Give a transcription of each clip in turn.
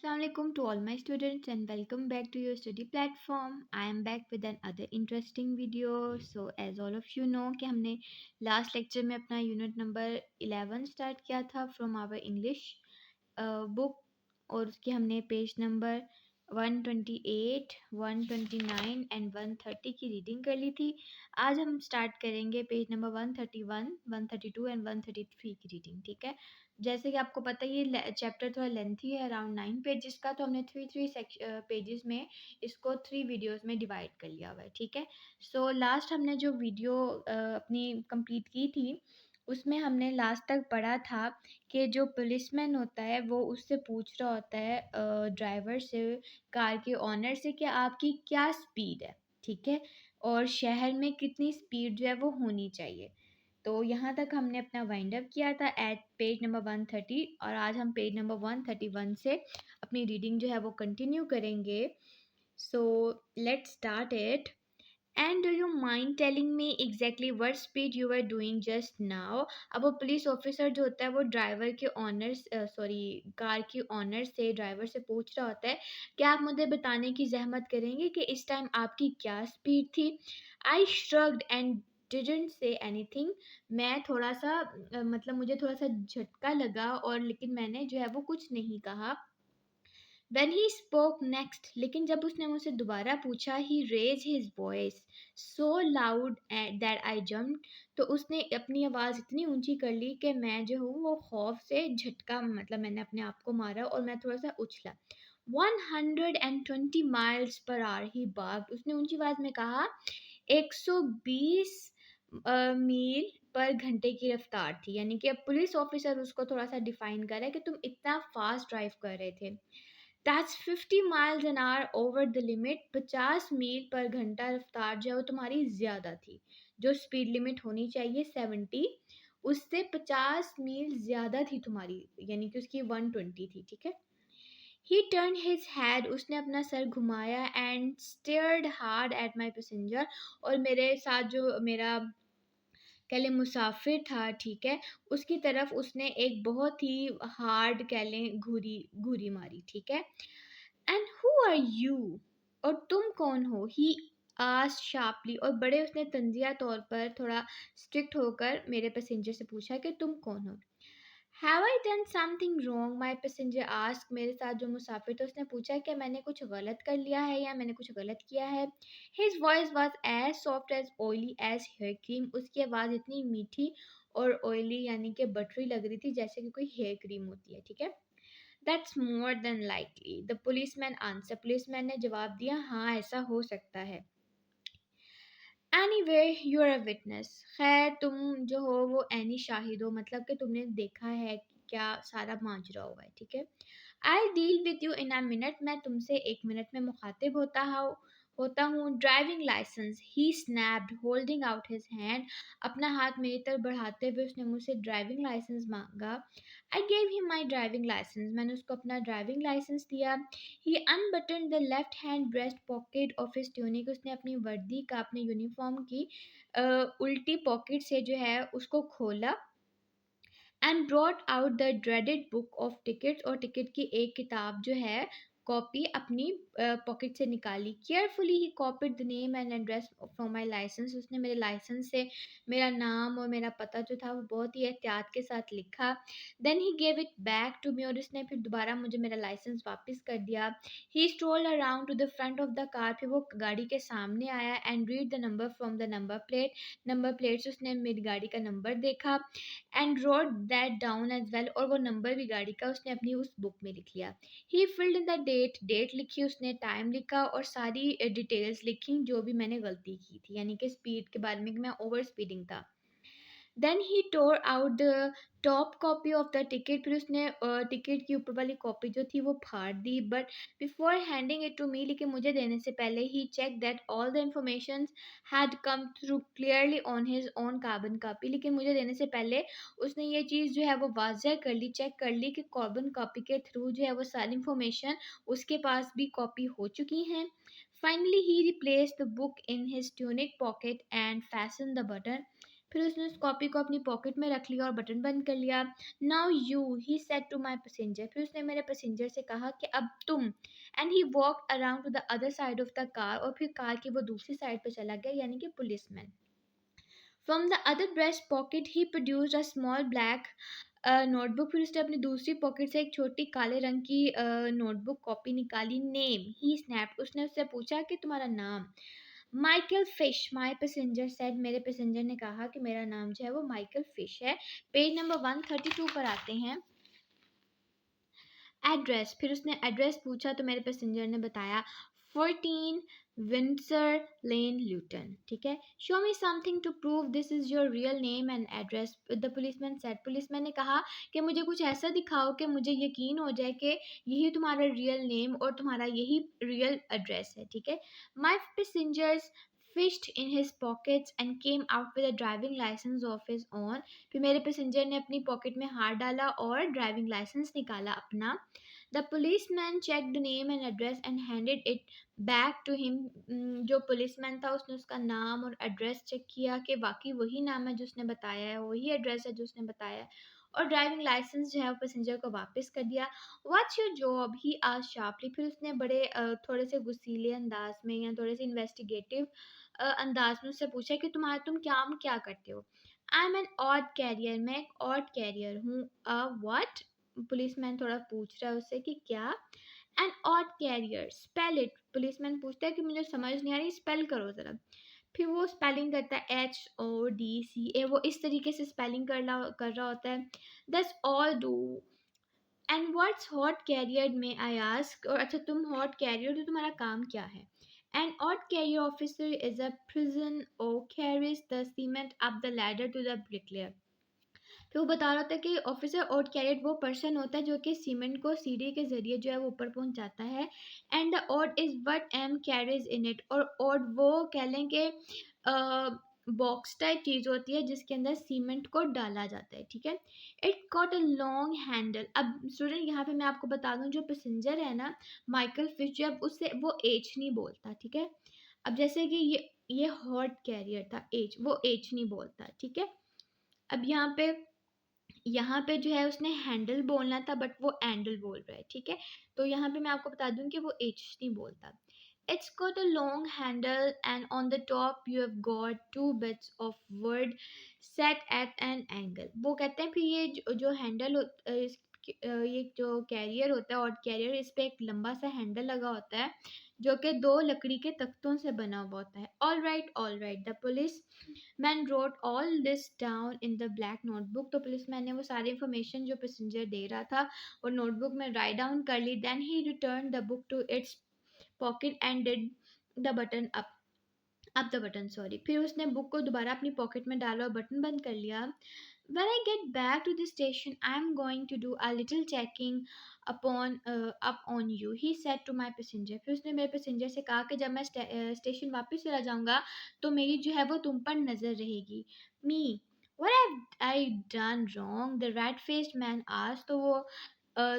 Assalamualaikum to all my students and welcome back to your study platform. I am back with another interesting video. So as all of you know कि हमने last lecture में अपना unit number 11 start किया था from our English book और उसकी हमने page number 128, 129 and 130 की रीडिंग कर ली थी। आज हम स्टार्ट करेंगे पेज नंबर 131, 132 एंड 133 की रीडिंग। ठीक है, जैसे कि आपको पता है ये चैप्टर थोड़ा लेंथी है, अराउंड 9 पेजेस का, तो हमने थ्री पेजेस में इसको 3 वीडियोस में डिवाइड कर लिया हुआ है। ठीक है, सो लास्ट हमने जो वीडियो अपनी कंप्लीट की थी उसमें हमने लास्ट तक पढ़ा था कि जो पुलिसमैन होता है वो उससे पूछ रहा होता है ड्राइवर से, कार के ऑनर से, कि आपकी क्या स्पीड है। ठीक है, और शहर में कितनी स्पीड जो है वो होनी चाहिए। तो यहाँ तक हमने अपना वाइंड अप किया था एट पेज नंबर 130 और आज हम पेज नंबर 131 से अपनी रीडिंग जो है वो कंटिन्यू करेंगे। So let's start it. And do you mind telling me exactly what speed you are doing just now. अब वो पुलिस ऑफिसर जो होता है वो ड्राइवर के ऑनर कार की ऑनर से, ड्राइवर से पूछ रहा होता है कि आप मुझे बताने की जहमत करेंगे कि इस टाइम आपकी क्या स्पीड थी। I shrugged and didn't say anything. मैं थोड़ा सा मतलब मुझे थोड़ा सा झटका लगा और लेकिन मैंने जो है वो कुछ नहीं कहा। When he spoke next, लेकिन जब उसने मुझसे दोबारा पूछा, he raised his voice so loud that I jumped, तो उसने अपनी आवाज़ इतनी ऊंची कर ली कि मैं जो हूँ वो खौफ से झटका, मतलब मैंने अपने आप को मारा और मैं थोड़ा सा उछला। 120 miles per hour he barked, उसने ऊंची आवाज़ में कहा 120 मील पर घंटे की रफ्तार थी। यानी कि अब पुलिस ऑफिसर उसको थोड़ा सा डिफाइन कर रहा है कि तुम इतना फास्ट ड्राइव कर रहे थे। That's 50 miles an hour over the limit, 50 मील पर घंटा रफ्तार जो है वो तुम्हारी ज़्यादा थी। जो स्पीड लिमिट होनी चाहिए 70, उससे 50 मील ज़्यादा थी तुम्हारी, यानी कि उसकी 120 थी। ठीक है, ही टर्न हिज हेड, उसने अपना सर घुमाया and stared hard at my passenger, और मेरे साथ जो मेरा कह लें मुसाफिर था, ठीक है, उसकी तरफ उसने एक बहुत ही हार्ड कह लें घूरी घूरी मारी। ठीक है, एंड हु आर यू, और तुम कौन हो। ही आस्क्ड शार्पली, और बड़े उसने तंजिया तौर पर थोड़ा स्ट्रिक्ट होकर मेरे पैसेंजर से पूछा कि तुम कौन हो। Have I done something wrong, my passenger ask, मेरे साथ जो मुसाफिर था उसने पूछा कि मैंने कुछ गलत कर लिया है या मैंने कुछ गलत किया है। His voice was as soft as oily as hair cream, उसकी आवाज़ इतनी मीठी और ऑयली यानी कि बटरी लग रही थी जैसे कि कोई हेयर क्रीम होती है। ठीक है, that's more than likely, the policeman answer, policeman ने जवाब दिया, हाँ ऐसा हो सकता है। Anyway you are a witness, खैर तुम जो हो वो एनी शाहिद हो, मतलब कि तुमने देखा है कि क्या सारा माजरा हुआ है। ठीक है, I deal with you in a minute, मैं तुमसे 1 मिनट में मुखातिब होता हूँ। Driving licence, he snapped holding out his hand, अपना हाथ मेरी तरफ बढ़ाते हुए उसने मुझसे ड्राइविंग लाइसेंस मांगा। I gave him my driving licence, मैंने उसको अपना ड्राइविंग लाइसेंस दिया। He unbutton the left hand breast pocket of his tunic, उसने अपनी वर्दी का, अपने यूनिफॉर्म की उल्टी पॉकेट से जो है उसको खोला। And brought out the dreaded book of tickets, और टिकट की एक किताब जो है कॉपी अपनी पॉकेट से निकाली। Carefully he copied the name and address from my licence, उसने मेरे लाइसेंस से मेरा नाम और मेरा पता जो था वो बहुत ही एहतियात के साथ लिखा। Then he gave it back to me, और उसने फिर दोबारा मुझे मेरा लाइसेंस वापस कर दिया। He strolled around to the front of the car, फिर वो गाड़ी के सामने आया and read the number from the number plate से उसने मेरी गाड़ी का नंबर देखा and wrote that down as well, और वो नंबर भी गाड़ी का उसने अपनी उस बुक में लिख लिया। ही फिल्ड इन द डेट लिखी उसने, टाइम लिखा और सारी डिटेल्स लिखी जो भी मैंने गलती की थी, यानी कि स्पीड के बारे में कि मैं ओवर स्पीडिंग था। Then he tore out the top copy of the ticket, फिर उसने टिकट की ऊपर वाली कॉपी जो थी वो फाड़ दी। But before handing it to me, लेकिन मुझे देने से पहले he check that all the information had come through clearly on his own carbon copy, लेकिन मुझे देने से पहले उसने ये चीज़ जो है वो वाज़ह कर ली, चेक कर ली कि कार्बन कॉपी के थ्रू जो है वो सारी इंफॉर्मेशन उसके पास भी कॉपी हो चुकी हैं। Finally he replaced the book in his tunic pocket and fashion the button, फिर उसने उस कॉपी को अपनी पॉकेट में रख लिया और बटन बंद कर लिया। Now you, he said to my passenger, फिर उसने मेरे पैसेंजर से कहा कि अब तुम। And he walk around to the other side of the car, और फिर कार की वो दूसरी साइड पे चला गया, यानी कि policeman. From the other breast pocket he produced a small black notebook, फिर उसने अपनी दूसरी पॉकेट से एक छोटी काले रंग की नोटबुक कॉपी निकाली। नेम, ही स्नैप्ड, उसने उससे पूछा कि तुम्हारा नाम। माइकल फिश, माई पैसेंजर सेड, मेरे पैसेंजर ने कहा कि मेरा नाम जो है वो माइकल फिश है। पेज नंबर 132 पर आते हैं। एड्रेस, फिर उसने एड्रेस पूछा तो मेरे पैसेंजर ने बताया 14 विंसर लेन ल्यूटन, ठीक है। Show me something to prove this is your real name and address, the policeman said, policeman ने कहा कि मुझे कुछ ऐसा दिखाओ कि मुझे यकीन हो जाए कि यही तुम्हारा रियल नेम और तुम्हारा यही रियल एड्रेस है, ठीक है। माई passengers fished in his pockets and came out with a driving license of his own, फिर मेरे पैसेंजर ने अपनी पॉकेट में हाथ डाला और ड्राइविंग लाइसेंस निकाला अपना। The policeman check the name and address and handed it back to him, जो पुलिसमैन था उसने उसका नाम और एड्रेस चेक किया कि वाकई वही नाम है जो उसने बताया है, वही एड्रेस है जो उसने बताया है, और ड्राइविंग लाइसेंस जो है वो पैसेंजर को वापस कर दिया। What's your job, he asked sharply, फिर उसने बड़े थोड़े से गुस्सीले अंदाज में या थोड़े से इन्वेस्टिगेटिव अंदाज में उससे पूछा कि तुम क्या करते हो। I am an odd carrier, मैं एक ऑड कैरियर हूँ। व्हाट, पुलिसमैन थोड़ा पूछ रहा है उससे कि क्या। An odd carrier, spell it, policeman पूछता है कि मुझे समझ नहीं आ रही, स्पेल करो ज़रा। फिर वो स्पेलिंग करता है HODCA, वो इस तरीके से स्पेलिंग कर रहा होता है। Thus all do, and what's hot carrier में आई आस्क, और अच्छा तुम हॉट कैरियर तो तुम्हारा काम क्या है। An ought carrier officer is a prison or carries the cement up the ladder to the bricklayer, तो वो बता रहा था कि ऑफिसर ओट कैरेट वो पर्सन होता है जो कि सीमेंट को सीढ़ी के जरिए जो है वो ऊपर पहुंचाता है। And the ode is what am carries in it, और ओड वो कह लें कि बॉक्स टाइप चीज होती है जिसके अंदर सीमेंट को डाला जाता है, ठीक है। It got a long handle, अब स्टूडेंट यहाँ पे मैं आपको बता दूं जो पैसेंजर है ना माइकल फिश, जब उससे वो एज नहीं बोलता, ठीक है। अब जैसे कि ये हॉट कैरियर था, एज, वो एज नहीं बोलता, ठीक है। अब यहाँ पे जो है उसने हैंडल बोलना था बट वो एंडल बोल रहा है, ठीक है। तो यहाँ पे मैं आपको बता दूं कि वो एच नहीं बोलता। It's got a long handle and on the top you have got two bits of wood set at an angle, वो कहते हैं फिर ये जो हैंडल ये जो कैरियर होता है और कैरियर, इस पे एक लंबा सा हैंडल लगा होता है जो कि दो लकड़ी के तख्तों से बना हुआ होता है। All right, the police man wrote all this down in the black notebook, तो पुलिसमैन ने वो सारी इंफॉर्मेशन जो पैसेंजर दे रहा था वो नोटबुक में राइट डाउन कर ली। Then he return the book to its pocket and did the button up the button, sorry, फिर उसने बुक को दोबारा अपनी पॉकेट में डाला और बटन बंद कर लिया। When I get back to the station, I'm going to do a little checking up on you, he said to my passenger, फिर उसने मेरे पैसेंजर से कहा कि जब मैं स्टेशन वापस चला जाऊंगा तो मेरी जो है वो तुम पर नजर रहेगी। Me, what have I done wrong, the red faced man asked, तो वो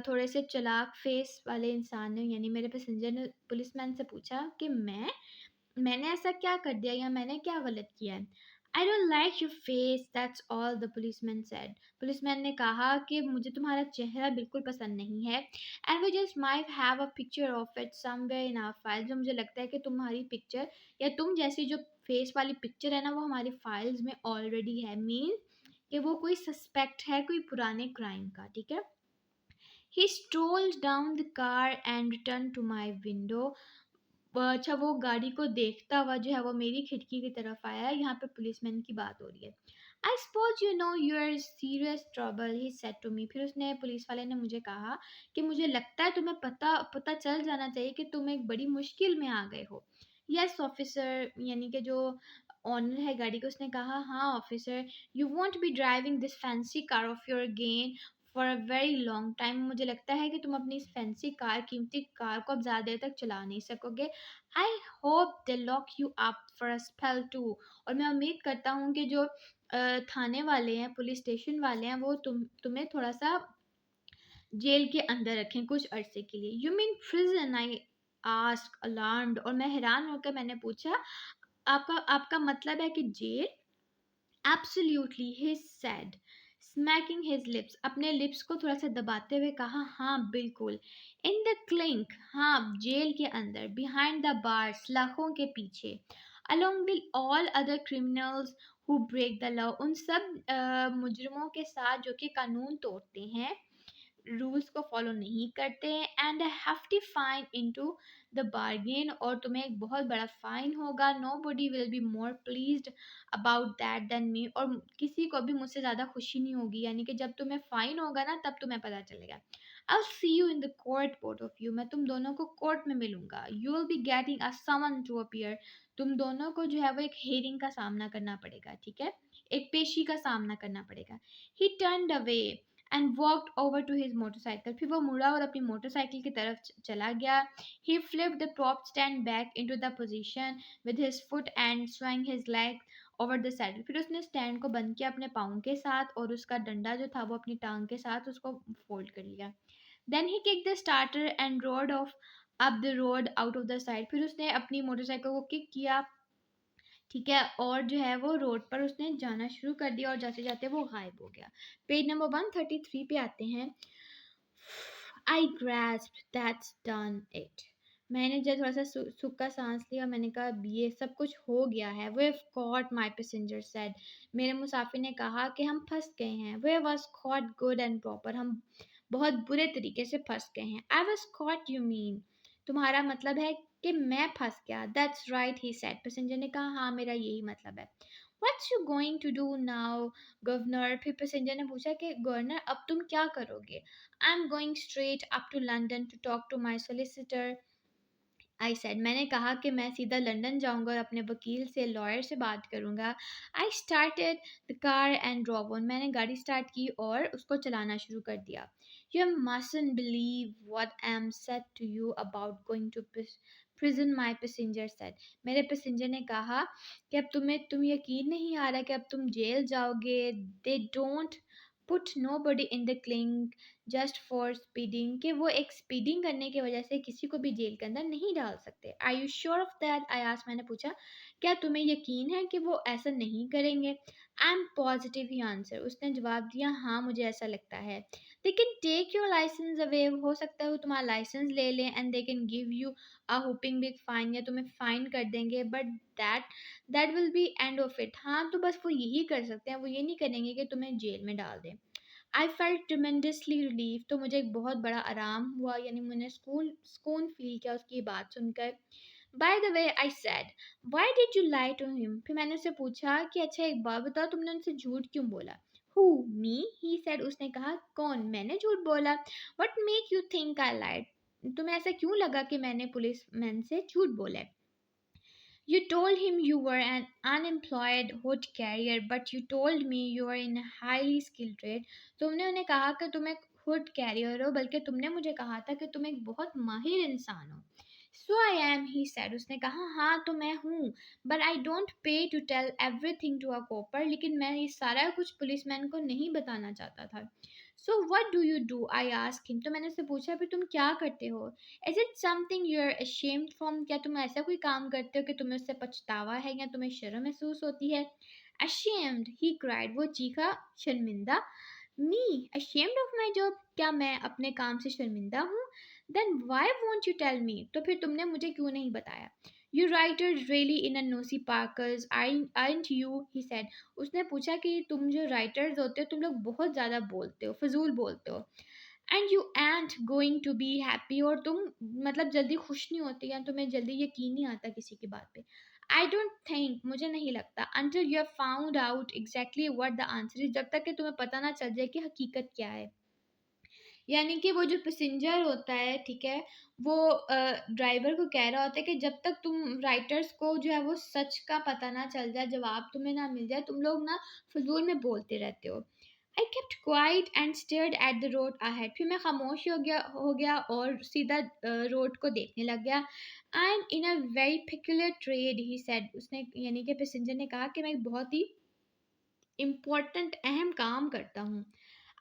थोड़े से चालाक फेस वाले इंसान ने यानी मेरे पैसेंजर ने पुलिसमैन से पूछा कि मैंने ऐसा क्या कर दिया या मैंने क्या गलत किया है। I don't like your face, that's all, the policeman said, policeman ने कहा कि मुझे तुम्हारा चेहरा बिल्कुल पसंद नहीं है। And we just might have a picture of it somewhere in our file, जो मुझे लगता है कि तुम्हारी पिक्चर या तुम जैसी जो फेस वाली पिक्चर है ना वो हमारी फाइल्स में ऑलरेडी है, मीन कि वो कोई सस्पेक्ट है कोई पुराने क्राइम का, ठीक है। He strolled down the car and return to my window, अच्छा वो गाड़ी को देखता हुआ जो है वो मेरी खिड़की की तरफ आया है, यहाँ पे पुलिसमैन की बात हो रही है। I suppose you know you are serious trouble, he said to me, फिर उसने पुलिस वाले ने मुझे कहा कि मुझे लगता है तुम्हें पता चल जाना चाहिए कि तुम एक बड़ी मुश्किल में आ गए हो। यस ऑफिसर, यानी कि जो ऑनर है गाड़ी का, उसने कहा हाँ officer, you won't be driving this fancy car of your gain for a very long time, मुझे लगता है कि तुम अपनी इस फैंसी कार, कीमती कार को अब ज़्यादा देर तक चला नहीं सकोगे। I hope they lock you up for a spell too, और मैं उम्मीद करता हूँ कि जो थाने वाले हैं, पुलिस स्टेशन वाले हैं, वो तुम्हें थोड़ा सा जेल के अंदर रखें कुछ अरसे के लिए। You mean prison, I ask alarmed, और मैं हैरान होकर मैंने पूछा आपका आपका मतलब है कि जेल। Absolutely he said, smacking his lips, अपने लिप्स को थोड़ा सा दबाते हुए कहा, हाँ बिल्कुल। इन द क्लिंक, हाँ जेल के अंदर, बिहाइंड द बार्स, लाखों के पीछे, along with all other criminals who break the law, उन सब मुजरिमों के साथ जो कि कानून तोड़ते हैं, रूल्स को फॉलो नहीं करते हैं, and hefty fine into the bargain, और तुम्हें एक बहुत बड़ा फाइन होगा। Nobody will be more pleased about that than me, और किसी को भी मुझसे ज़्यादा खुशी नहीं होगी, यानी कि जब तुम्हें फाइन होगा ना तब तुम्हें पता चलेगा। I'll see you in the court, both of you, मैं तुम दोनों को कोर्ट में मिलूंगा। You will be getting a summon to appear, तुम दोनों को जो है वो एक हेयरिंग का सामना करना पड़ेगा, ठीक है, एक पेशी का सामना करना पड़ेगा। He turned away and walked over to his motorcycle, फिर वो मुड़ा और अपनी मोटरसाइकिल की तरफ चला गया। He flipped the prop stand back into the position with his foot and swung his leg over the saddle, फिर उसने स्टैंड को बंद किया अपने पाँव के साथ और उसका डंडा जो था वो अपनी टांग के साथ उसको फोल्ड कर लिया। Then he kicked the starter and rode off up the road out of the side, फिर उसने अपनी मोटरसाइकिल को किक किया, ठीक है, और जो है वो रोड पर उसने जाना शुरू कर दिया और जाते जाते वो गायब हो गया। पेज नंबर 133 पे आते हैं। आई ग्रैस्प, दैट्स डन इट, मैंने जब थोड़ा सा सुख का सांस लिया, मैंने कहा ये सब कुछ हो गया है। We caught, my passenger said, मेरे मुसाफिर ने कहा कि हम फंस गए हैं। We was caught good and proper, हम बहुत बुरे तरीके से फंस गए हैं। I was caught, you mean, तुम्हारा मतलब है कि मैं फंस गया। That's right, he said, passenger ने कहा, हाँ मेरा यही मतलब है। What's you going to do now governor, फिर पैसेंजर ने पूछा कि गवर्नर अब तुम क्या करोगे। I am going straight up to London to talk to my solicitor, I said, मैंने कहा कि मैं सीधा लंदन जाऊंगा और अपने वकील से, लॉयर से बात करूंगा। I started the car and drove on, मैंने गाड़ी स्टार्ट की और उसको चलाना शुरू कर दिया। You mustn't believe what I am said to you about going to prison, my passenger said, मेरे पैसेंजर ने कहा कि अब तुम यकीन नहीं आ रहा कि अब तुम जेल जाओगे। They don't put nobody in the clink just for speeding, कि वो एक स्पीडिंग करने की वजह से किसी को भी जेल के अंदर नहीं डाल सकते। Are you sure of that, I asked, मैंने पूछा क्या तुम्हें यकीन है कि वो ऐसा नहीं करेंगे। I am positive, he answer, उसने जवाब दिया, हाँ मुझे ऐसा लगता है। They can take your licence away, हो सकता है वो तुम्हारा लाइसेंस ले लें, and they can give you a hopping big fine, या तुम्हें फाइन कर देंगे, but that that will be end of it, हाँ तो बस वो यही कर सकते हैं, वो ये नहीं करेंगे कि तुम्हें जेल में डाल दें। आई फेल्ट ट्रिमेंडसली रिलीफ, तो मुझे एक बहुत बड़ा आराम हुआ, यानी मैंने सुकून फील किया उसकी बात सुनकर। By the way, I said, why did you lie to him, फिर मैंने उससे पूछा कि अच्छा एक बात बताओ, तुमने उनसे झूठ क्यों बोला। हु, मी, ही सेड, उसने कहा, कौन, मैंने झूठ बोला। What make you think I lied, तुम्हें ऐसा क्यों लगा कि मैंने पुलिस मैन से झूठ बोला है। You told him you were an unemployed wood carrier, but you told me you were in a highly skilled trade. तुमने उन्हें कहा कि तुम एक हुड कैरियर हो, बल्कि तुमने मुझे कहा था कि तुम एक बहुत माहिर इंसान हो। So I am, he said. उसने कहा, हाँ तो मैं हूँ, but I don't pay to tell everything to a copper. लेकिन मैं ये सारा कुछ पुलिसमैन को नहीं बताना चाहता था। So what do you do? I asked him. तो मैंने उससे पूछा, फिर तुम क्या करते हो? Is it something you're ashamed from? क्या तुम ऐसा कोई काम करते हो कि तुम्हें उससे पछतावा है या तुम्हें शर्म महसूस होती है? Ashamed, he cried. वो चीखा, शर्मिंदा। Me, ashamed of my job? क्या मैं अपने काम से शर्मिंदा हूँ? Then why won't you tell me? तो फिर तुमने मुझे क्यों नहीं बताया? You writers really in a nosy parkers, aren't you? He said. उसने पूछा कि तुम जो राइटर्स होते हो तुम लोग बहुत ज़्यादा बोलते हो, फजूल बोलते हो। And you ain't going to be happy, और तुम मतलब जल्दी खुश नहीं होते, या तुम्हें जल्दी यकीन नहीं आता किसी की बात पे। आई डोंट थिंक, मुझे नहीं लगता, until you have found out exactly what the answer is, जब तक कि तुम्हें पता ना चल जाए कि हकीकत क्या है। यानी कि वो जो पैसेंजर होता है, ठीक है, वो ड्राइवर को कह रहा होता है कि जब तक तुम राइटर्स को जो है वो सच का पता ना चल जाए, जवाब तुम्हें ना मिल जाए, तुम लोग ना फजूल में बोलते रहते हो। आई kept quiet and stared at the road ahead, फिर मैं खामोश हो गया और सीधा रोड को देखने लग गया। I am in a very peculiar trade, he said, उसने यानी कि पैसेंजर ने कहा कि मैं एक बहुत ही इम्पोर्टेंट अहम काम करता हूँ।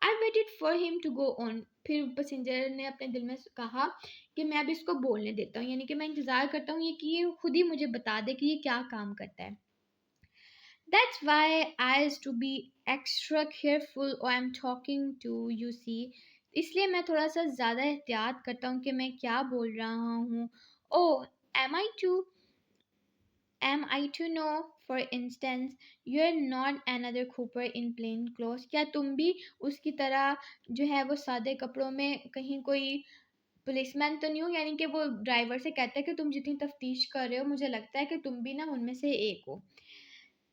I waited for him to go on, फिर पैसेंजर ने अपने दिल में कहा कि मैं अब इसको बोलने देता हूँ, यानी कि मैं इंतज़ार करता हूँ ये कि ये खुद ही मुझे बता दे कि ये क्या काम करता है। That's why I used to be extra careful when I'm talking to you see. इसलिए मैं थोड़ा सा ज़्यादा एहतियात करता हूँ कि मैं क्या बोल रहा हूँ. Oh, am I too am I to know, for instance, you're not another Cooper in plain clothes? क्या तुम भी उसकी तरह जो है वो सादे कपड़ों में कहीं कोई पुलिसमैन तो नहीं हो? यानी कि वो ड्राइवर से कहता है कि तुम जितनी तफ्तीश कर रहे हो मुझे लगता है कि तुम भी ना उनमें से एक हो.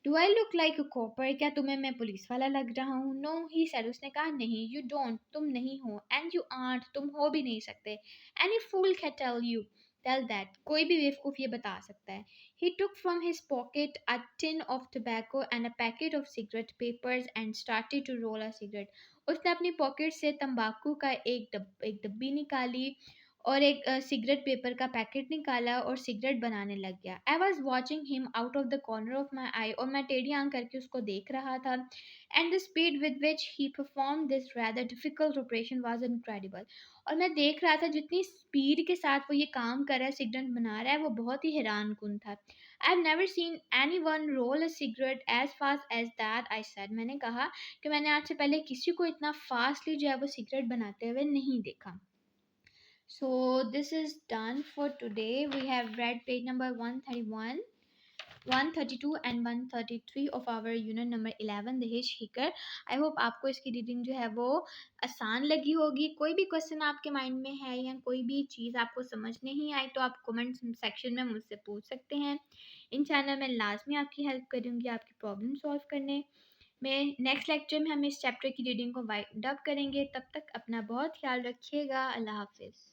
Do I look like a copper? क्या तुम्हें मैं पुलिस वाला लग रहा हूँ? No he said. उसने कहा नहीं, यू डोंट, तुम नहीं हो. एंड यू आर्ट, तुम हो भी नहीं सकते. Any fool can tell that. कोई भी बेवकूफ ये बता सकता है. He took from his pocket a tin of tobacco and a packet of cigarette papers and started to roll a cigarette. उसने अपनी पॉकेट से तंबाकू का एक डब्बी निकाली और एक सिगरेट पेपर का पैकेट निकाला और सिगरेट बनाने लग गया. I was watching him out of the corner of my eye. और मैं टेढ़ी आंख करके उसको देख रहा था. And the speed with which he perform this rather difficult operation was incredible. और मैं देख रहा था जितनी स्पीड के साथ वो ये काम कर रहा है, सिगरेट बना रहा है, वो बहुत ही हैरान कुन था. I have never seen anyone roll a cigarette as fast as that. I said. मैंने कहा कि मैंने आज से पहले किसी को इतना फास्टली जो है वो सिगरेट बनाते हुए नहीं देखा. So this is done for today. We have read page number 131, 132 and 133 of our unit number 11 the hitchhiker. I hope आपको इसकी रीडिंग जो है वो आसान लगी होगी. कोई भी क्वेश्चन आपके माइंड में है या कोई भी चीज़ आपको समझ नहीं आई तो आप कमेंट सेक्शन में मुझसे पूछ सकते हैं. इंशाल्लाह मैं लाजमी आपकी हेल्प करूँगी आपकी प्रॉब्लम सॉल्व करने में. नेक्स्ट लेक्चर में हम इस चैप्टर की रीडिंग को वाइंड अप करेंगे. तब तक अपना बहुत ख्याल रखिएगा. अल्लाह हाफिज़.